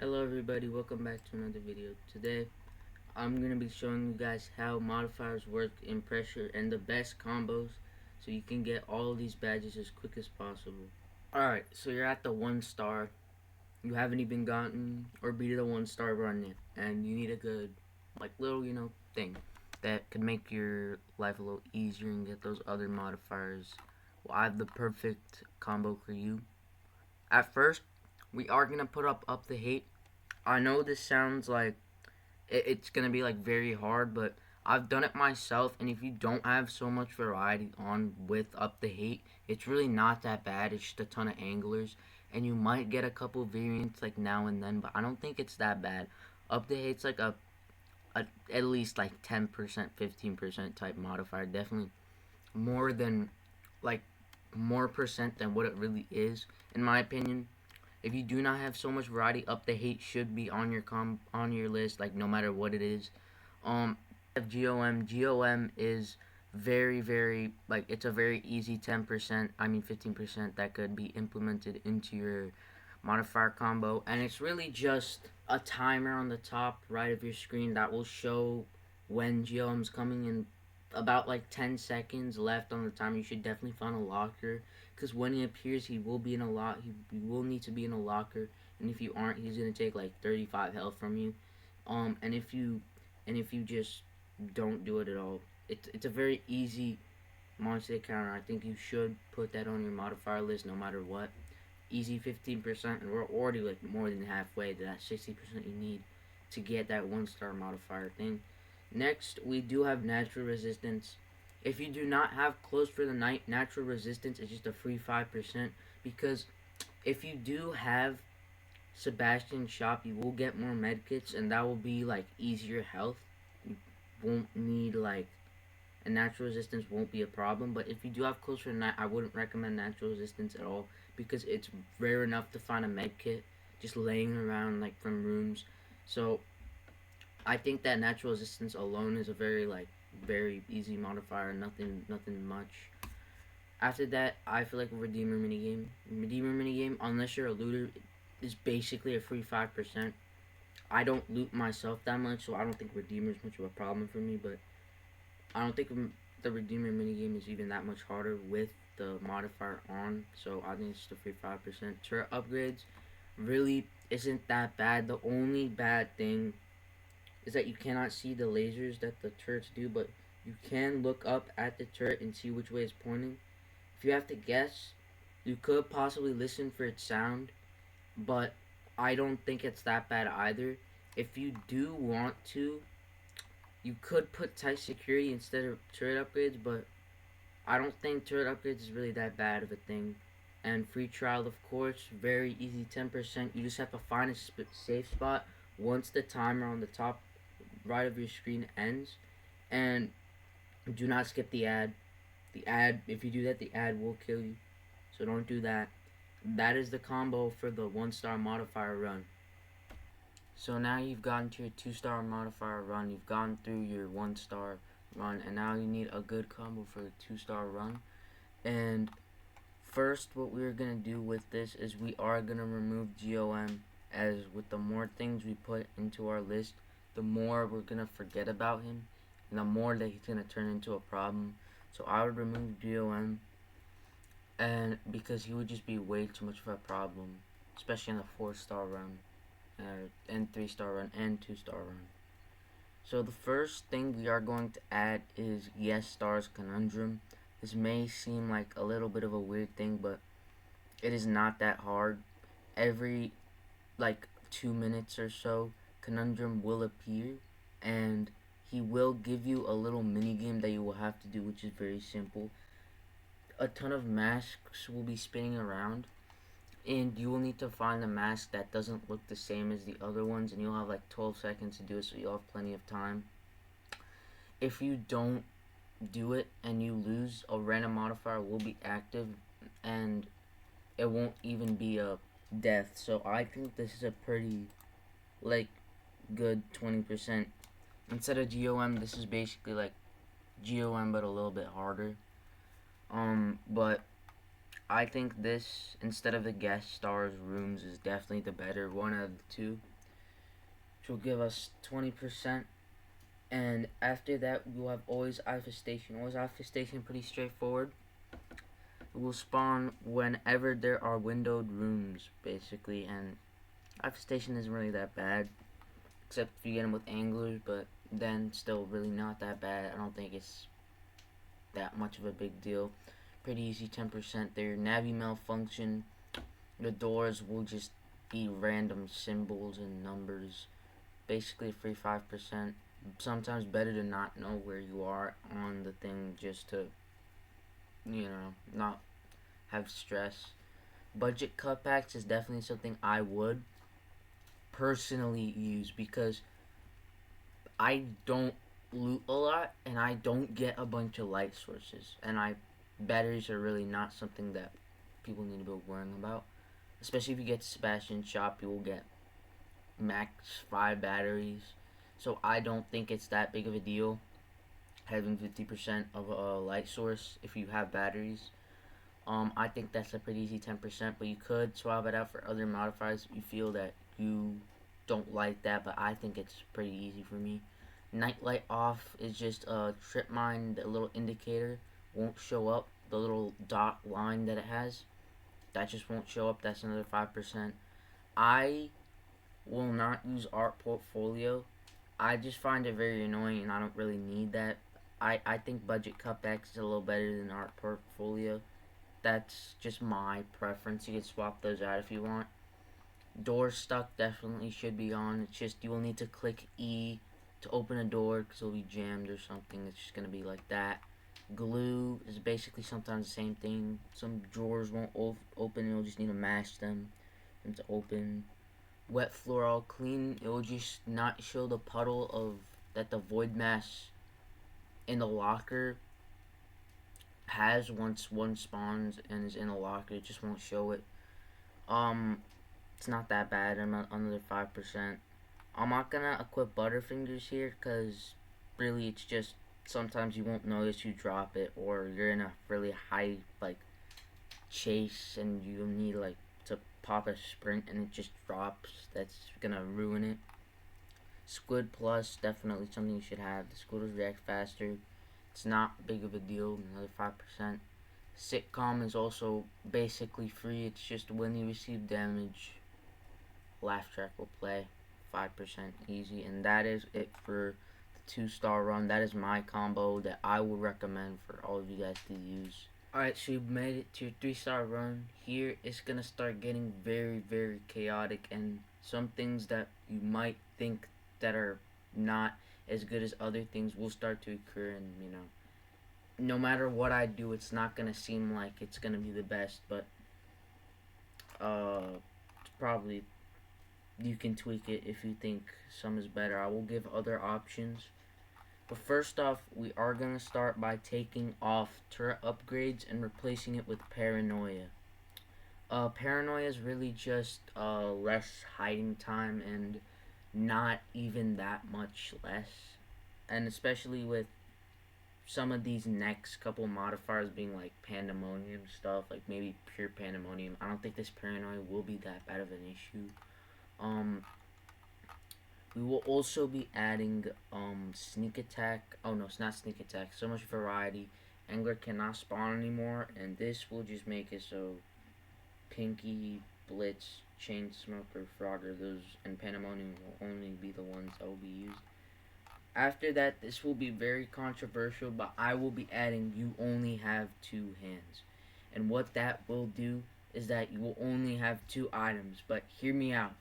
Hello everybody, welcome back to another video. Today I'm going to be showing you guys how modifiers work in pressure and the best combos so you can get all of these badges as quick as possible. Alright, so you're at the 1 star, you haven't even gotten or beat the 1 star run yet, and you need a good little thing that could make your life a little easier and get those other modifiers. Well, I have the perfect combo for you. At first, we are going to put up the hate. I know this sounds like it's gonna be very hard, but I've done it myself. And if you don't have so much variety on with up the hate, it's really not that bad. It's just a ton of anglers, and you might get a couple variants now and then, but I don't think it's that bad. Up the hate's a at least 10%, 15% type modifier. Definitely more than like more percent than what it really is, in my opinion. If you do not have so much variety, up the hate should be on your list, no matter what it is. GOM is very it's a very easy 10%, I mean 15% that could be implemented into your modifier combo, and it's really just a timer on the top right of your screen that will show when GOM's coming in. About 10 seconds left on the timer. You should definitely find a locker, because when he appears, he will be in a lot. He will need to be in a locker, and if you aren't, he's gonna take 35 health from you. And if you just don't do it at all, it's a very easy monster counter. I think you should put that on your modifier list no matter what. Easy 15%, and we're already more than halfway to that 60% you need to get that 1 star modifier thing. Next, we do have natural resistance. If you do not have close for the night, natural resistance is just a free 5%, because if you do have Sebastian's shop, you will get more medkits, and that will be easier health. You won't need and natural resistance won't be a problem. But if you do have close for the night, I wouldn't recommend natural resistance at all, because it's rare enough to find a medkit just laying around from rooms. So I think that natural resistance alone is a very easy modifier. Nothing much. After that, I feel like a Redeemer minigame. Redeemer minigame, unless you're a looter, is basically a free 5%. I don't loot myself that much, so I don't think Redeemer is much of a problem for me. But I don't think the Redeemer minigame is even that much harder with the modifier on. So I think it's just a free 5%. Turret upgrades really isn't that bad. The only bad thing is that you cannot see the lasers that the turrets do, but you can look up at the turret and see which way it's pointing. If you have to guess, you could possibly listen for its sound, but I don't think it's that bad either. If you do want to, you could put tight security instead of turret upgrades, but I don't think turret upgrades is really that bad of a thing. And free trial, of course, very easy, 10%. You just have to find a safe spot once the timer on the top right of your screen ends, and do not skip the ad. The ad, if you do that, the ad will kill you, so don't do that. That is the combo for the 1 star modifier run. So now you've gotten to your 2 star modifier run, you've gone through your 1 star run, and now you need a good combo for a 2 star run. And first, what we're gonna do with this is we are gonna remove GOM, as with the more things we put into our list, the more we're gonna forget about him, and the more that he's gonna turn into a problem. So I would remove GOM, and because he would just be way too much of a problem, especially in the 4 star run, and 3 star run, and 2 star run. So the first thing we are going to add is Yes Star's Conundrum. This may seem like a little bit of a weird thing, but it is not that hard. Every 2 minutes or so, Conundrum will appear, and he will give you a little mini game that you will have to do, which is very simple. A ton of masks will be spinning around, and you will need to find a mask that doesn't look the same as the other ones, and you'll have 12 seconds to do it, so you'll have plenty of time. If you don't do it and you lose, a random modifier will be active, and it won't even be a death. So I think this is a pretty good 20%. Instead of GOM, this is basically GOM but a little bit harder. But I think this, instead of the guest stars rooms, is definitely the better one out of the two, which will give us 20%. And after that, we'll have always infestation. Always infestation, pretty straightforward. It will spawn whenever there are windowed rooms, basically, and infestation isn't really that bad, except if you get them with anglers, but then still really not that bad. I don't think it's that much of a big deal. Pretty easy, 10%. Their Navi malfunction. The doors will just be random symbols and numbers. Basically, a free 5%. Sometimes better to not know where you are on the thing just to, not have stress. Budget cutbacks is definitely something I would personally use because I don't loot a lot and I don't get a bunch of light sources, and batteries are really not something that people need to be worrying about. Especially if you get to Sebastian's shop, you will get max 5 batteries. So I don't think it's that big of a deal having 50% of a light source if you have batteries. I think that's a pretty easy 10%, but you could swap it out for other modifiers if you feel that you don't like that, but I think it's pretty easy for me. Nightlight off is just a trip mine. The little indicator won't show up. The little dot line that it has, that just won't show up. That's another 5%. I will not use art portfolio. I just find it very annoying and I don't really need that. I think budget cutbacks is a little better than art portfolio. That's just my preference. You can swap those out if you want. Door stuck definitely should be on. It's just you will need to click E to open a door because it'll be jammed or something. It's just going to be like that. Glue is basically sometimes the same thing. Some drawers won't open. You'll just need to mash them and to open. Wet floor all clean. It will just not show the puddle of that the void mass in the locker has once one spawns and is in a locker. It just won't show it. It's not that bad. I'm at another 5%. I'm not gonna equip Butterfingers here because really it's just sometimes you won't notice you drop it, or you're in a really high chase and you need to pop a sprint and it just drops. That's gonna ruin it. Squid Plus, definitely something you should have. The squiddles react faster. It's not big of a deal, another 5%. Sitcom is also basically free. It's just when you receive damage, laugh track will play. 5% easy. And that is it for the 2-star run. That is my combo that I would recommend for all of you guys to use. Alright, so you've made it to your 3-star run. Here it's gonna start getting very, very chaotic, and some things that you might think that are not as good as other things will start to occur, and no matter what I do, it's not gonna seem like it's gonna be the best, but probably you can tweak it if you think some is better. I will give other options. But first off, we are going to start by taking off turret upgrades and replacing it with Paranoia. Paranoia is really just less hiding time and not even that much less. And especially with some of these next couple modifiers being like Pandemonium stuff, like maybe pure Pandemonium, I don't think this Paranoia will be that bad of an issue. We will also be adding sneak attack. Oh no, it's not sneak attack. So much variety. Angler cannot spawn anymore, and this will just make it so Pinky, Blitz, Chain Smoker, Frogger, those and Pandemonium will only be the ones that will be used. After that, this will be very controversial, but I will be adding you only have 2 hands. And what that will do is that you will only have 2 items, but hear me out.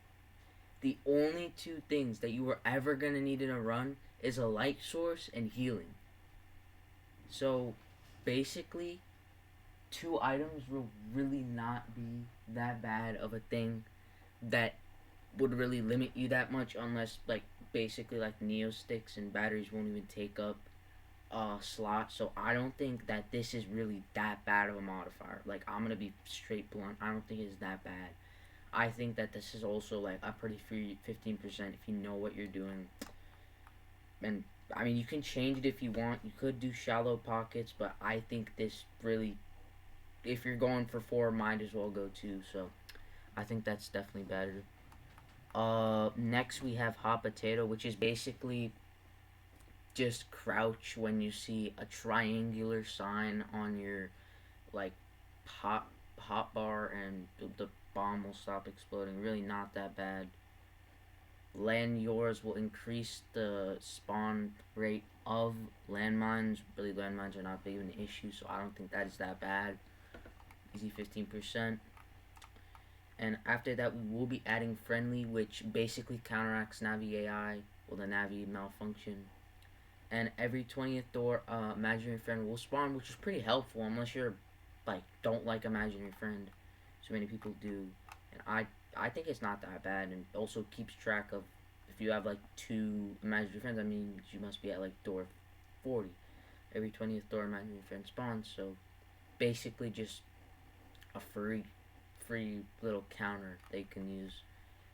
The only 2 things that you are ever going to need in a run is a light source and healing. So, basically, 2 items will really not be that bad of a thing that would really limit you that much, unless, basically, Neo Sticks and batteries won't even take up a slot. So, I don't think that this is really that bad of a modifier. I'm going to be straight blunt. I don't think it's that bad. I think that this is also a pretty free 15% if you know what you're doing. And I mean, you can change it if you want. You could do shallow pockets, but I think this really if you're going for 4, might as well go 2. So I think that's definitely better. Next we have hot potato, which is basically just crouch when you see a triangular sign on your like hot bar, and the bomb will stop exploding. Really not that bad. Land yours will increase the spawn rate of landmines. Really, landmines are not big of an issue, so I don't think that is that bad. Easy 15%. And after that, we will be adding friendly, which basically counteracts Navi AI, or the Navi malfunction. And every 20th door, imaginary friend will spawn, which is pretty helpful unless you're like don't like imaginary friend. So many people do, and I think it's not that bad, and also keeps track of if you have like 2 imaginary friends. I mean, you must be at like door 40. Every 20th door, imaginary friend spawns. So basically, just a free little counter they can use.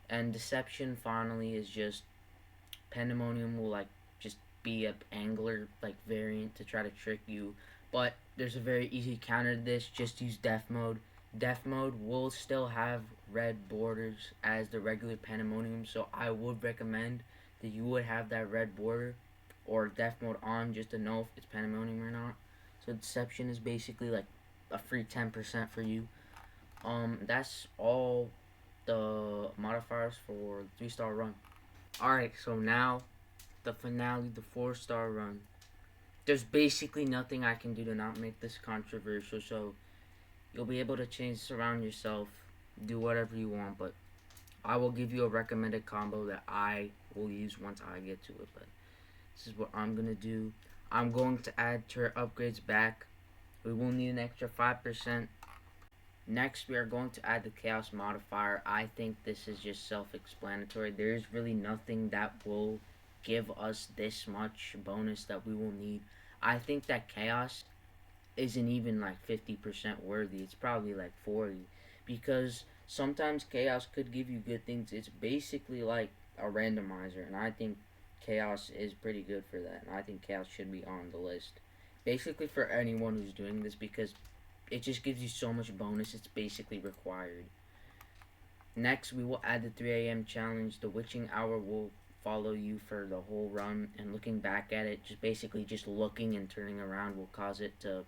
And deception finally is just pandemonium will like just be a angler like variant to try to trick you. But there's a very easy counter to this. Just use death mode. Death mode will still have red borders as the regular pandemonium, so I would recommend that you would have that red border or death mode on just to know if it's pandemonium or not. So deception is basically like a free 10% for you. That's all the modifiers for 3-star run. Alright, so now the finale, the 4-star run. There's basically nothing I can do to not make this controversial, so you'll be able to change this around yourself, do whatever you want, but I will give you a recommended combo that I will use once I get to it. But this is what I'm gonna do. I'm going to add turret upgrades back. We will need an extra 5%. Next, we are going to add the chaos modifier. I think this is just self-explanatory. There is really nothing that will give us this much bonus that we will need. I think that chaos isn't even like 50% worthy. It's probably like 40, because sometimes chaos could give you good things. It's basically like a randomizer, and I think chaos is pretty good for that. And I think chaos should be on the list. Basically for anyone who's doing this, because it just gives you so much bonus. It's basically required. Next, we will add the 3 a.m. challenge. The witching hour will follow you for the whole run, and looking back at it, just basically just looking and turning around will cause it to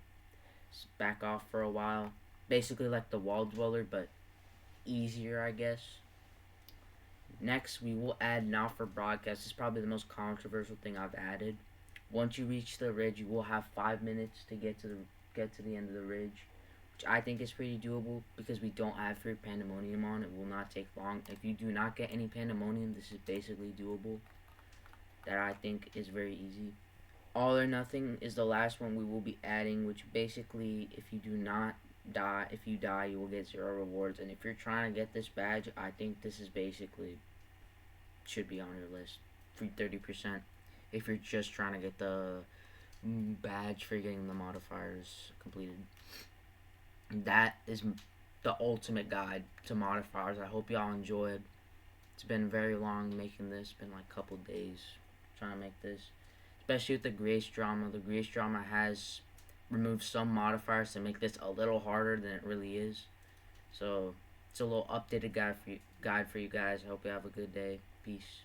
back off for a while. Basically like the wall dweller, but easier, I guess. Next, we will add now for broadcast. This is probably the most controversial thing I've added. Once you reach the ridge, you will have 5 minutes to get to the end of the ridge, which I think is pretty doable because we don't have free pandemonium on. It will not take long. If you do not get any pandemonium, this is basically doable. That I think is very easy. All or nothing is the last one we will be adding, which basically, if you do not die, if you die, you will get 0 rewards. And if you're trying to get this badge, I think this is basically should be on your list. Free 30% if you're just trying to get the badge for getting the modifiers completed. That is the ultimate guide to modifiers. I hope y'all enjoyed. It's been very long making this. It's been like a couple days trying to make this. Especially with the Grace Drama. The Grace Drama has removed some modifiers to make this a little harder than it really is. So it's a little updated guide for you guys. I hope you have a good day. Peace.